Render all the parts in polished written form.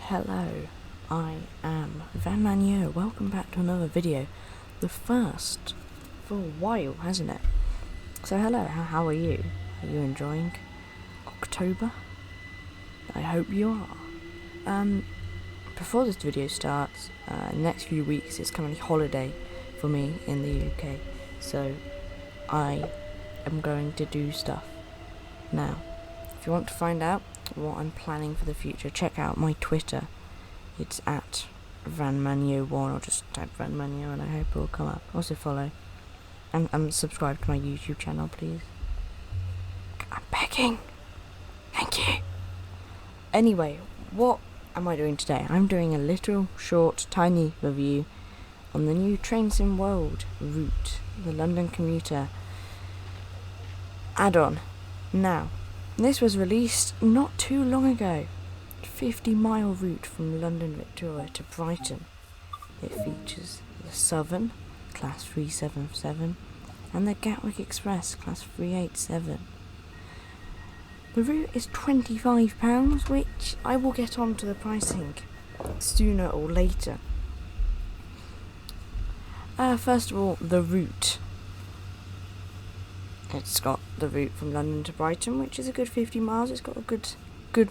Hello, I am Van Manio. Welcome back to another video. The first for a while, hasn't it? So hello, how are you? Are you enjoying October? I hope you are. Before this video starts, next few weeks it's currently holiday for me in the UK. So I am going to do stuff. Now, if you want to find out what I'm planning for the future, check out my Twitter. It's at VanManio1, or just type VanManio and I hope it will come up. Also follow and subscribe to my YouTube channel, please. I'm begging. Thank you. Anyway, what am I doing today? I'm doing a little short tiny review on the new Trains in World route, the London Commuter add-on. Now, this was released not too long ago. 50-mile route from London Victoria to Brighton. It features the Southern, class 377, and the Gatwick Express, class 387. The route is £25, which I will get on to the pricing sooner or later. First of all, the route. It's got the route from London to Brighton, which is a good 50 miles. It's got a good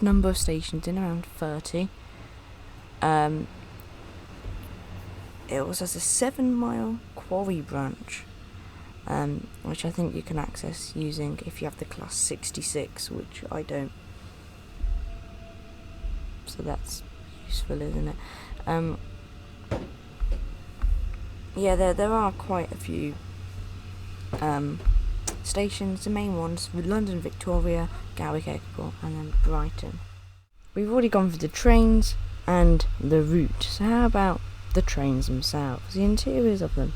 number of stations in, around 30. It also has a 7-mile quarry branch, which I think you can access using if you have the class 66, which I don't. So that's useful, isn't it? Yeah, there are quite a few stations. The main ones were London Victoria, Gatwick Express, and then Brighton. We've already gone for the trains and the route, so how about the trains themselves, the interiors of them?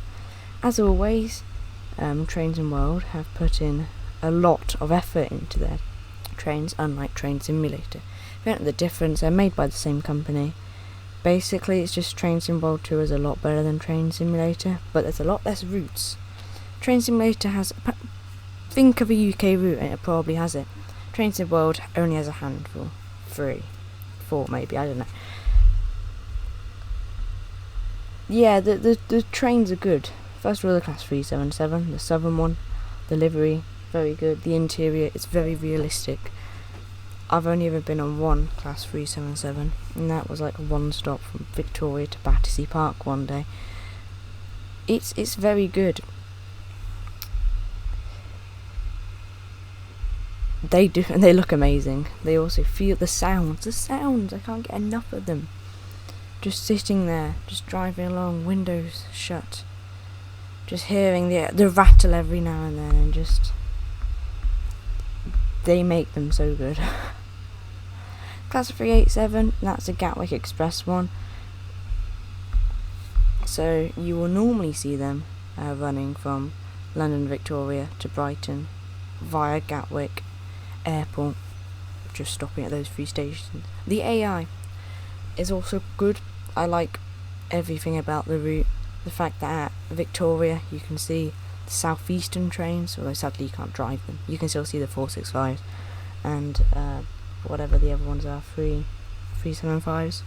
As always, Trains in World have put in a lot of effort into their trains, unlike Train Simulator. If you don't know the difference, they're made by the same company. Basically, it's just Train in World 2 is a lot better than Train Simulator, but there's a lot less routes. Train Simulator has think of a UK route and it probably has it. Trains in World only has a handful. 3, 4 maybe, I don't know. Yeah, the trains are good. First of all, the class 377, the Southern one. The livery, very good. The interior, it's very realistic. I've only ever been on one class 377, and that was like one stop from Victoria to Battersea Park one day. It's very good. They do, and they look amazing. They also feel the sounds, I can't get enough of them. Just sitting there, just driving along, windows shut, just hearing the rattle every now and then, and just, they make them so good. Class 387, that's a Gatwick Express one. So you will normally see them running from London Victoria to Brighton via Gatwick Airport, just stopping at those 3 stations. The AI is also good. I like everything about the route. The fact that at Victoria you can see the southeastern trains, although sadly you can't drive them. You can still see the 465s and whatever the other ones are, 375s.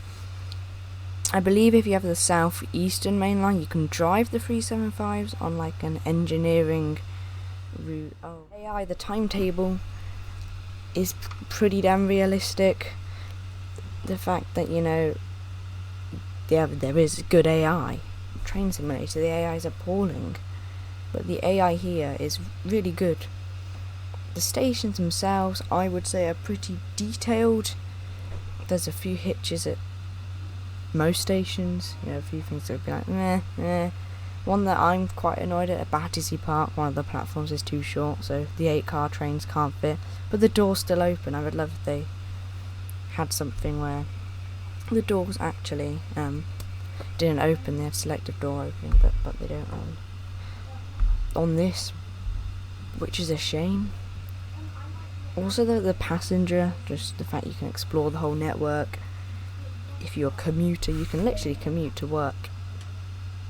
I believe if you have the southeastern main line you can drive the 375s on like an engineering route. AI, the timetable is pretty damn realistic. The fact that, there is good AI. Train Simulator, the AI is appalling, but the AI here is really good. The stations themselves, I would say, are pretty detailed. There's a few hitches at most stations, a few things that would be like, meh. One that I'm quite annoyed at Battersea Park, one of the platforms is too short, so the 8-car trains can't fit, but the door's still open. I would love if they had something where the doors actually didn't open, they had selective door opening, but they don't on this, which is a shame. Also the passenger, just the fact you can explore the whole network. If you're a commuter, you can literally commute to work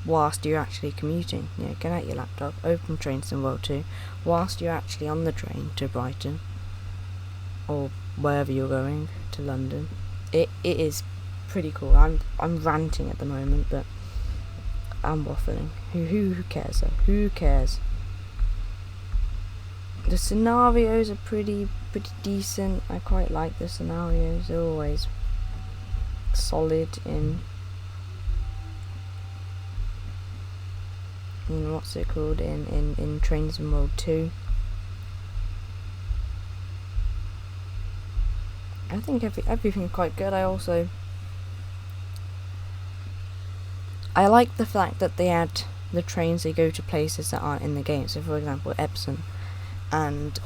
whilst you're actually commuting. Get out your laptop, open Trains in World 2, whilst you're actually on the train to Brighton, or wherever you're going, to London. It is pretty cool. I'm ranting at the moment, but I'm waffling. Who cares though? Who cares? The scenarios are pretty decent. I quite like the scenarios. They're always solid in what's it called, in Trains in World 2. I think everything's quite good. I like the fact that they add the trains, they go to places that aren't in the game. So for example, Epsom and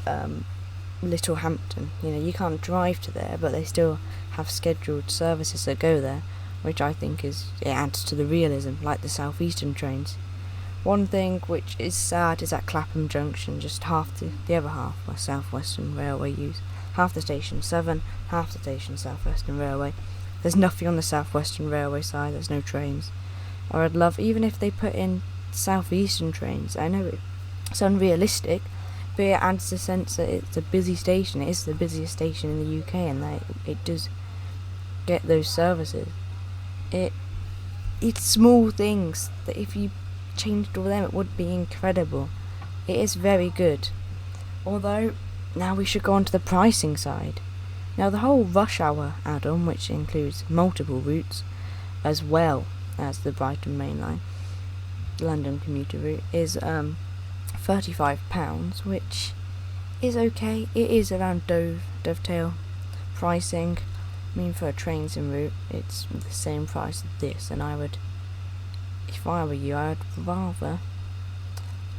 Littlehampton, you can't drive to there, but they still have scheduled services that go there, which I think it adds to the realism, like the southeastern trains. One thing which is sad is at Clapham Junction, just half the other half where South Western Railway use. Half the station Southern, half the station South Western Railway. There's nothing on the South Western Railway side, there's no trains. Or I'd love, even if they put in southeastern trains, I know it's unrealistic, but it adds the sense that it's a busy station. It is the busiest station in the UK, and that it does get those services. It's small things that if you changed all them, it would be incredible. It is very good. Although, now we should go on to the pricing side. Now the whole rush hour add-on, which includes multiple routes, as well as the Brighton mainline London Commuter route, is £35, which is okay. It is around dovetail pricing. I mean, for a trains en route, it's the same price as this, and if I were you, I'd rather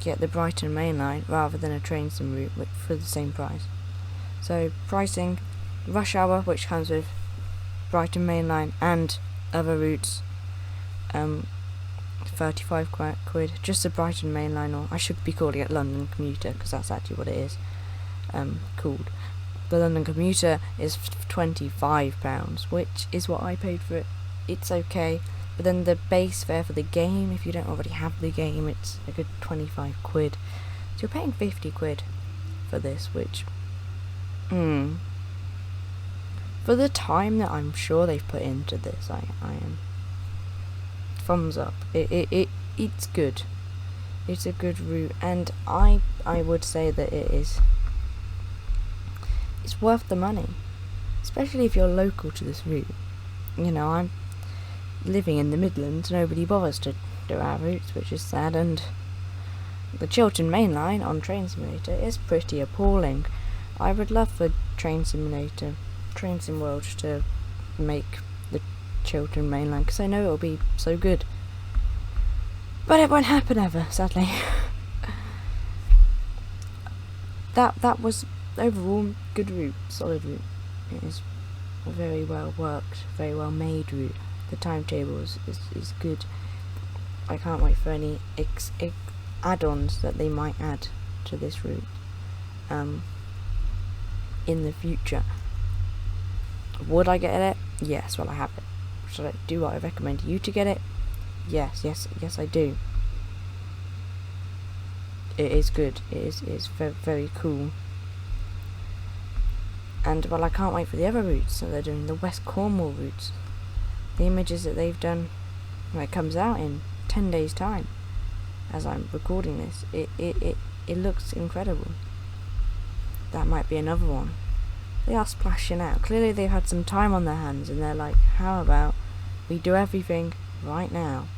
get the Brighton mainline rather than a trains en route for the same price. So pricing, rush hour, which comes with Brighton mainline and other routes, 35 quid, just the Brighton mainline, or I should be calling it London Commuter, because that's actually what it is called. The London Commuter is £25, which is what I paid for it. It's okay, but then the base fare for the game, if you don't already have the game, it's a good 25 quid. So you're paying 50 quid for this, which, for the time that I'm sure they've put into this, I am thumbs up. It's good. It's a good route, and I would say that it's worth the money, especially if you're local to this route. I'm living in the Midlands, nobody bothers to do our routes, which is sad, and the Chiltern Main Line on Train Simulator is pretty appalling. I would love for Train Simulator, Train Sim World to make the Chiltern Main Line, because I know it'll be so good. But it won't happen ever, sadly. That was overall good route, solid route. It is a very well worked, very well made route. The timetable is good. I can't wait for any add-ons that they might add to this route in the future. Would I get it? Yes, well I have it. Do I recommend you to get it? Yes I do. It is good. It is very, very cool. And well, I can't wait for the other routes. So they're doing the West Cornwall routes. The images that they've done, when it comes out in 10 days time, as I'm recording this, it looks incredible. That might be another one. They are splashing out. Clearly they've had some time on their hands, and they're like, how about we do everything right now?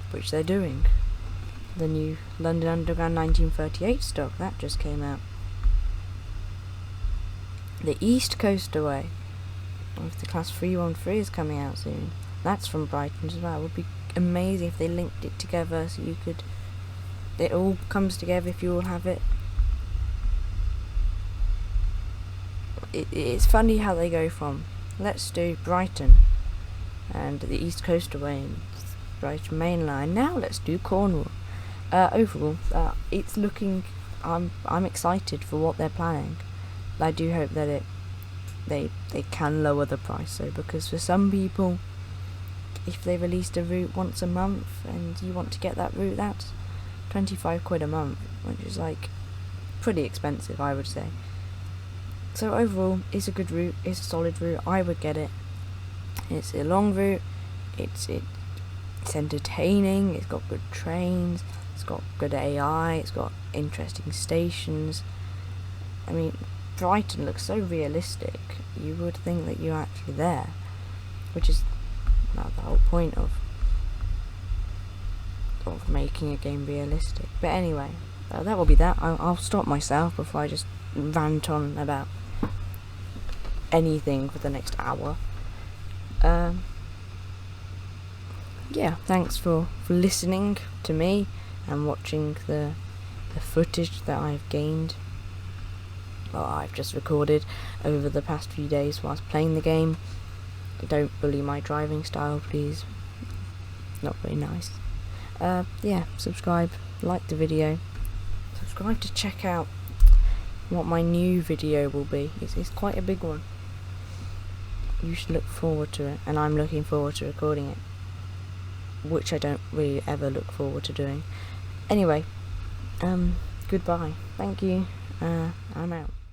Which they're doing. The new London Underground 1938 stock, that just came out. The East Coastaway with the Class 313 is coming out soon. That's from Brighton as well. It would be amazing if they linked it together, so it all comes together if you all have it. It's funny how they go from, let's do Brighton and the East Coastaway and Brighton Main Line, now let's do Cornwall. Overall, it's looking, I'm excited for what they're planning. I do hope that they can lower the price, though, because for some people, if they released a route once a month and you want to get that route, that's 25 quid a month, which is like pretty expensive, I would say. So overall, it's a good route, it's a solid route, I would get it. It's a long route, it's entertaining, it's got good trains, it's got good AI, it's got interesting stations. I mean, Brighton looks so realistic, you would think that you're actually there, which is not the whole point of making a game realistic. But anyway, that will be that. I'll stop myself before I just rant on about anything for the next hour. Yeah, thanks for listening to me and watching the footage that I've gained, or I've just recorded over the past few days whilst playing the game. Don't bully my driving style, please. Not very nice. Yeah, subscribe, like the video, subscribe to check out what my new video will be. It's quite a big one. You should look forward to it, and I'm looking forward to recording it, which I don't really ever look forward to doing. Anyway, goodbye. Thank you. I'm out.